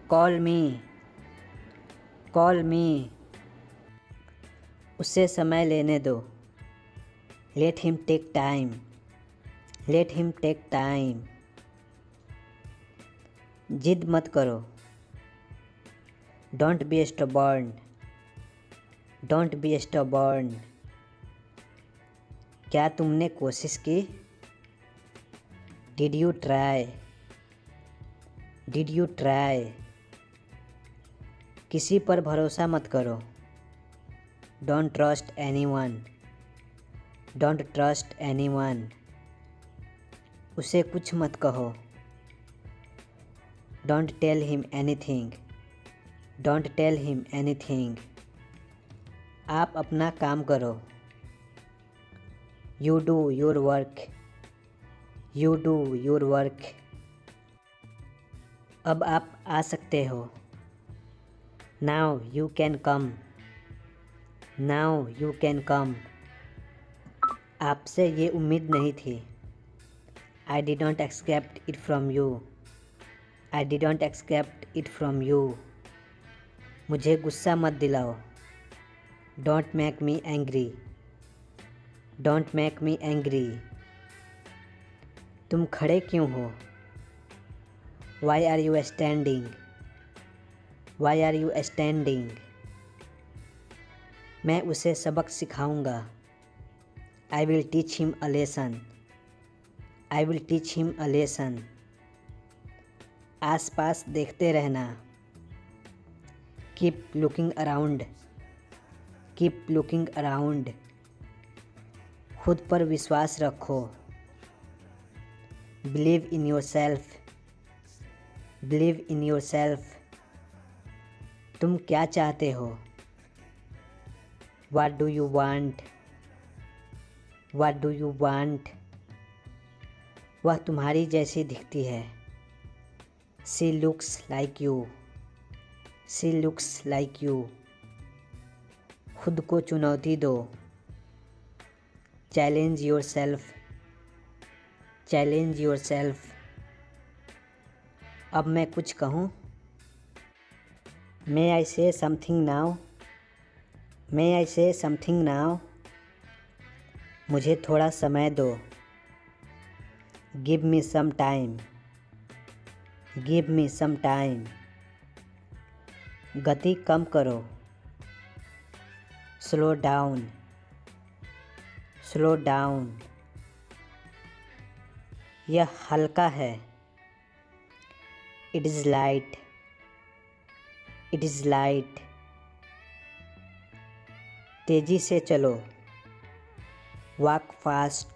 Call me. Call me. उससे समय लेने दो। Let him take time. Let him take time. जिद मत करो। Don't be stubborn. Don't be stubborn. क्या तुमने कोशिश की? Did you try? Did you try? किसी पर भरोसा मत करो। Don't trust anyone. Don't trust anyone. उसे कुछ मत कहो। Don't tell him anything. Don't tell him anything. आप अपना काम करो। You do your work. You do your work. अब आप आ सकते हो। Now you can come. Now you can come. आपसे ये उम्मीद नहीं थी। I did not expect it from you. I did not expect it from you. मुझे गुस्सा मत दिलाओ। Don't make me angry. Don't make me angry. तुम खड़े क्यों हो? Why are you standing? Y are you standing? मैं उसे सबक सिखाऊंगा। I will teach him a lesson. I will teach him a lesson. आस पास देखते रहना। Keep looking around. Keep looking around. खुद पर विश्वास रखो। Believe in yourself. Believe in yourself. तुम क्या चाहते हो? What do you want? What do you want? वह तुम्हारी जैसी दिखती है। She looks like you. She looks like you. खुद को चुनौती दो। Challenge your self. Challenge your self. अब मैं कुछ कहूँ? मे आई से समथिंग नाउ? मे आई से समथिंग नाउ? मुझे थोड़ा समय दो। Give me some time. Give me some time. गति कम करो। Slow down. Slow down. यह हल्का है। It is light. It is light. तेज़ी से चलो। Walk fast.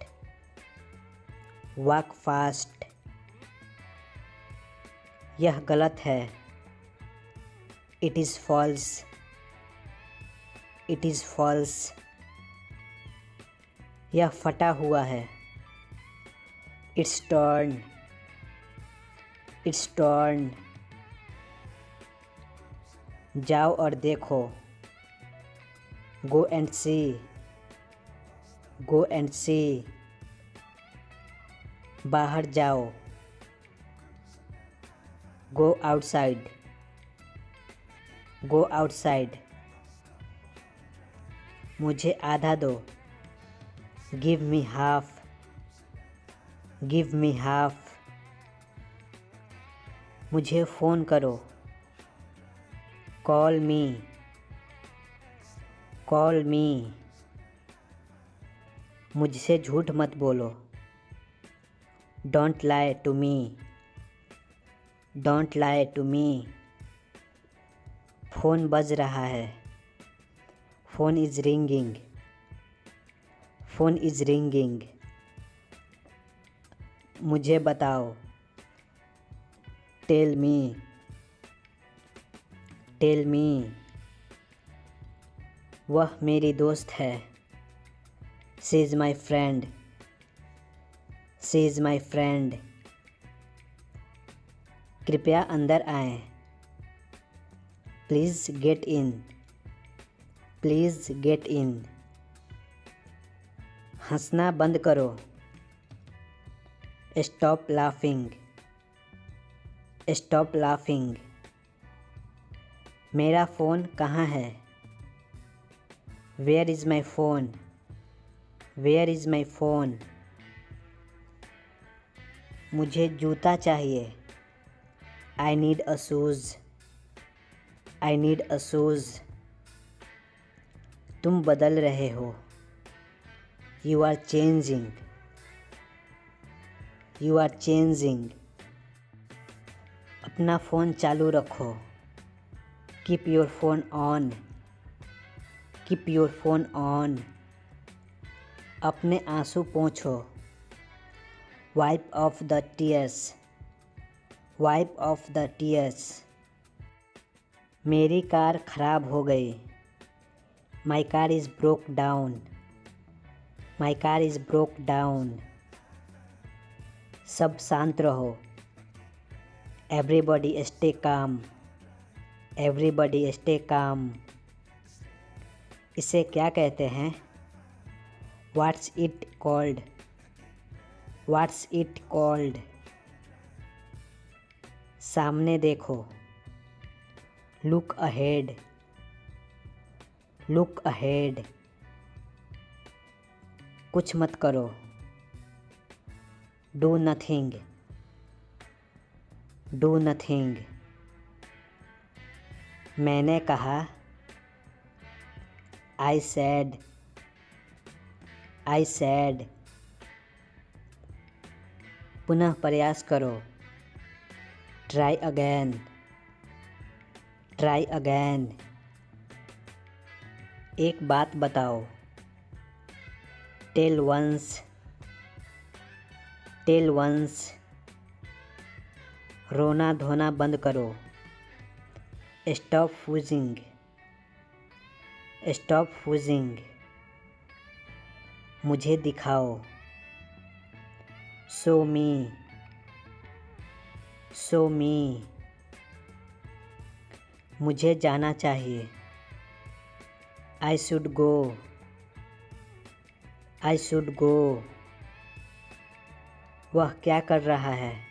Walk fast. यह गलत है। It is false. It is false. यह फटा हुआ है। It's torn. It's torn. जाओ और देखो। Go and see. Go and see. बाहर जाओ। Go outside. Go outside. मुझे आधा दो। Give me half. Give me half. मुझे फ़ोन करो। Call me. Call me. मुझसे झूठ मत बोलो। Don't lie to me. Don't lie to me. Phone बज रहा है। Phone is ringing. Phone is ringing. मुझे बताओ। Tell me. Tell me. वह मेरी दोस्त है। She is my friend. She is my friend. कृपया अंदर आएं। Please get in. Please get in. हंसना बंद करो। Stop laughing. Stop laughing. मेरा फ़ोन कहाँ है? Where is my phone? Where is my phone? मुझे जूता चाहिए। I need a shoes. I need a shoes. तुम बदल रहे हो। You are changing. You are changing. अपना फ़ोन चालू रखो। Keep your phone on. Keep your phone on. अपने आंसू पोंछो। Wipe off the tears. Wipe off the tears. मेरी कार ख़राब हो गई। My car is broke down. My car is broke down. सब शांत रहो। Everybody stay calm. Everybody stay calm. इसे क्या कहते हैं? What's it called? What's it called? सामने देखो। Look ahead. Look ahead. कुछ मत करो। Do nothing. Do nothing. मैंने कहा। I said. I said. पुनः प्रयास करो। Try again. Try again. एक बात बताओ। Tell once. Tell once. रोना धोना बंद करो। Stop fussing. Stop fussing. मुझे दिखाओ। Show me. Show me. मुझे जाना चाहिए। I should go. I should go. वह क्या कर रहा है?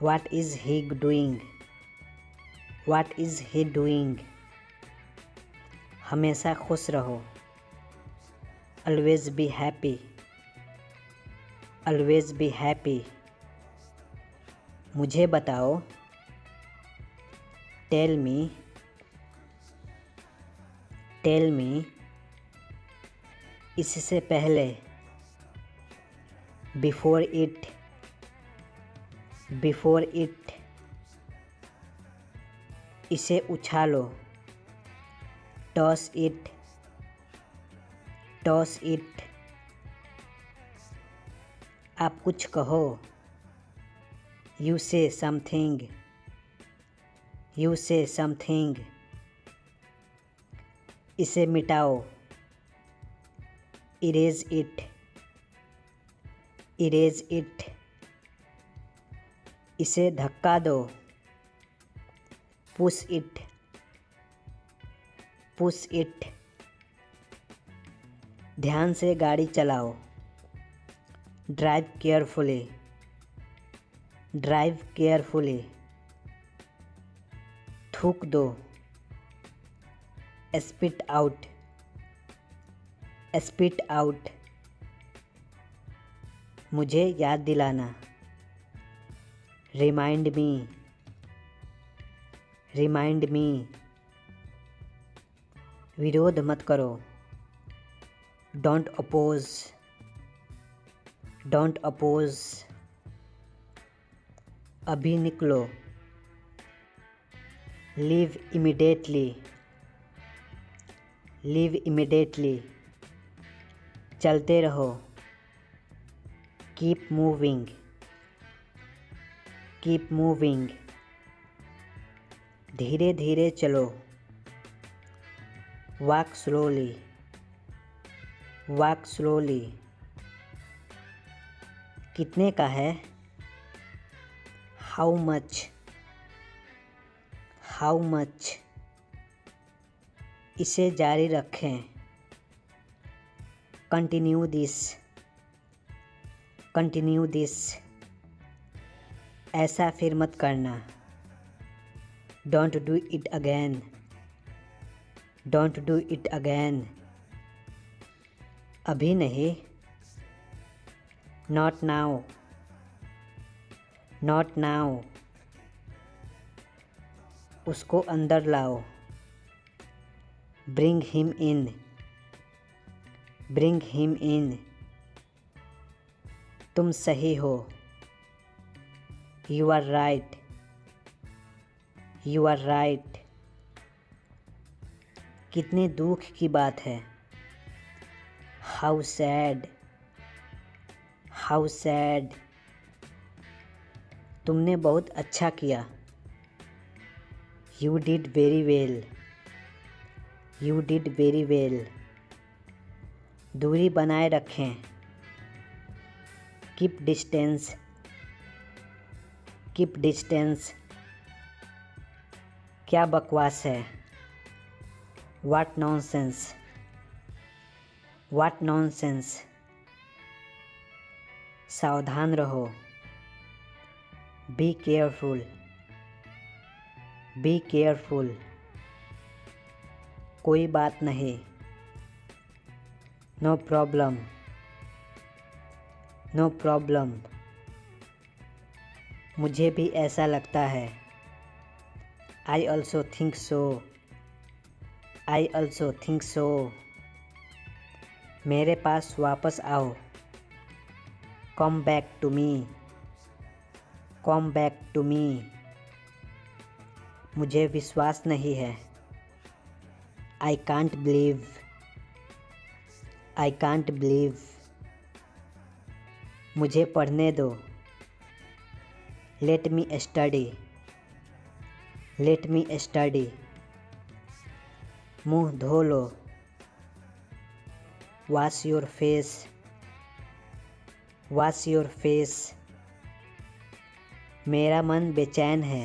What is he doing? What is he doing? हमेशा खुश रहो। Always be happy. Always be happy. मुझे बताओ। Tell me. Tell me. इससे पहले। Before it. Before it. इसे उछालो। Toss it. Toss it. आप कुछ कहो। You say something. You say something. इसे मिटाओ। Erase it. Erase it. इसे धक्का दो। Push it. Push it. ध्यान से गाड़ी चलाओ। Drive carefully. Drive carefully. थूक दो। Spit out. Spit out. मुझे याद दिलाना। Remind me. Remind me. विरोध मत करो। Don't oppose, don't oppose. अभी निकलो। Leave immediately, leave immediately. चलते रहो। Keep moving, keep moving. धीरे धीरे चलो। Walk slowly, walk slowly. कितने का है? How much, how much. इसे जारी रखें। Continue this, continue this. ऐसा फिर मत करना। Don't do it again, don't do it again. अभी नहीं। Not now, not now. उसको अंदर लाओ। Bring him in, bring him in. तुम सही हो। You are right, you are right. कितने दुख की बात है। How sad, how sad. तुमने बहुत अच्छा किया। You did very well, you did very well. दूरी बनाए रखें। Keep distance, keep distance. क्या बकवास है। What nonsense, what nonsense. सावधान रहो। Be careful, be careful. कोई बात नहीं। No problem, no problem. मुझे भी ऐसा लगता है। I also think so, I also think so. मेरे पास वापस आओ। Come back to me, come back to me. मुझे विश्वास नहीं है। I can't believe, I can't believe. मुझे पढ़ने दो। Let me study, let me study. मुंह धो लो। Wash your face, wash your face. मेरा मन बेचैन है।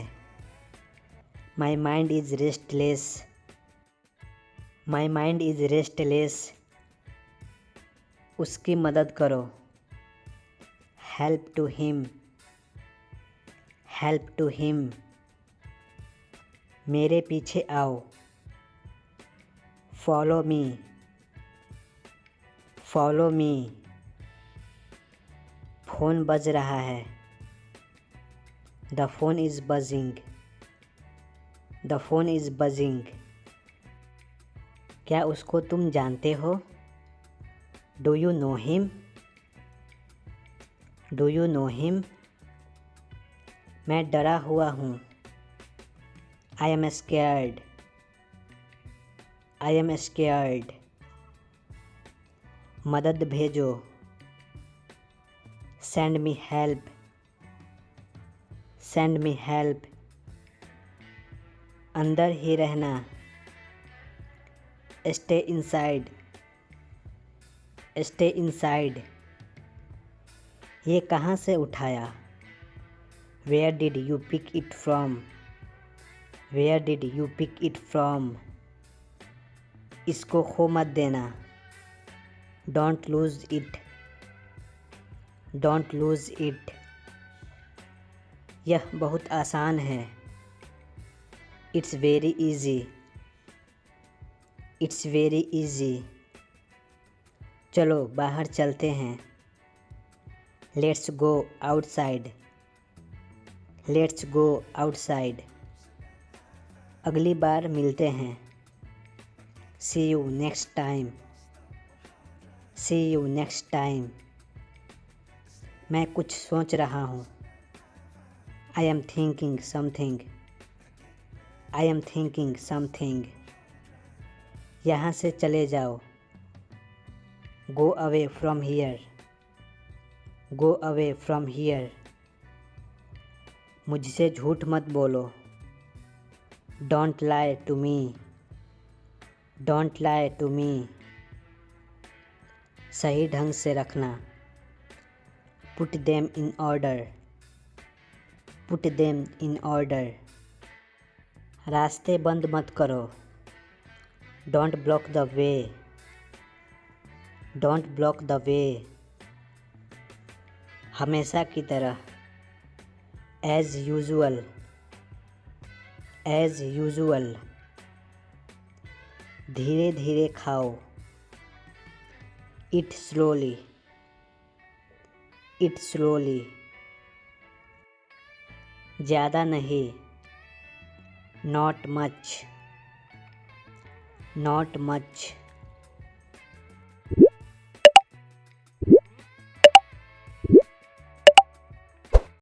माई mind is restless, my mind is restless. उसकी मदद करो। Help to him, help to him. मेरे पीछे आओ। Follow me, follow me. Phone बज रहा है। द फोन इज़ बजिंग, द फोन इज़ बजिंग। क्या उसको तुम जानते हो? Do you know him, do you know him. मैं डरा हुआ हूँ। I am scared, I am scared. मदद भेजो। Send me help, send me help. अंदर ही रहना। Stay inside, stay inside. ये कहाँ से उठाया? Where did you pick it from, where did you pick it from. इसको खो मत देना। Don't lose it, don't lose it. यह बहुत आसान है। It's very easy, it's very easy. चलो बाहर चलते हैं। Let's go outside, let's go outside. अगली बार मिलते हैं। See you next time. See you next time. मैं कुछ सोच रहा हूँ. I am thinking something. I am thinking something. यहाँ से चले जाओ. Go away from here. Go away from here. मुझसे झूठ मत बोलो. Don't lie to me. Don't lie to me. सही ढंग से रखना. Put them in order. Put them in order. रास्ते बंद मत करो. Don't block the way. Don't block the way. हमेशा की तरह. As usual. As usual. धीरे धीरे खाओ. Eat slowly. Eat slowly. ज़्यादा नहीं. Not much. Not much.